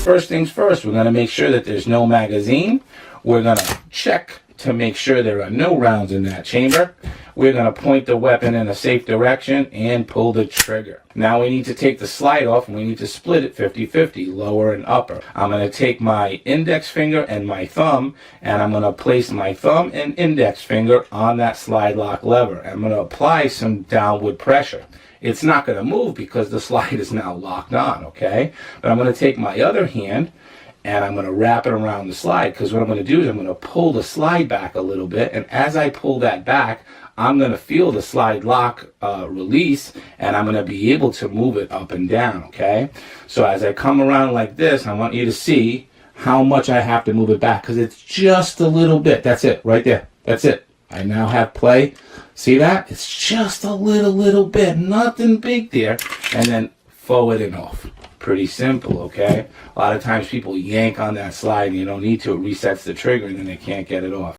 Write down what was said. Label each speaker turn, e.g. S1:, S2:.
S1: First things first, we're going to make sure that there's no magazine. We're going to check to make sure there are no rounds in that chamber. We're going to point the weapon in a safe direction and pull the trigger. Now we need to take the slide off and we need to split it 50-50, lower and upper. I'm going to take my index finger and my thumb, and I'm going to place my thumb and index finger on that slide lock lever. I'm going to apply some downward pressure. It's not going to move because the slide is now locked on, okay? But I'm going to take my other hand and I'm going to wrap it around the slide, because what I'm going to do is I'm going to pull the slide back a little bit, and as I pull that back, I'm going to feel the slide lock release, and I'm going to be able to move it up and down, okay? So as I come around like this, I want you to see how much I have to move it back, because it's just a little bit. That's it, right there. That's it. I now have play. See that? It's just a little bit. Nothing big there. And then forward and off. Pretty simple, okay? A lot of times people yank on that slide and you don't need to. It resets the trigger and then they can't get it off.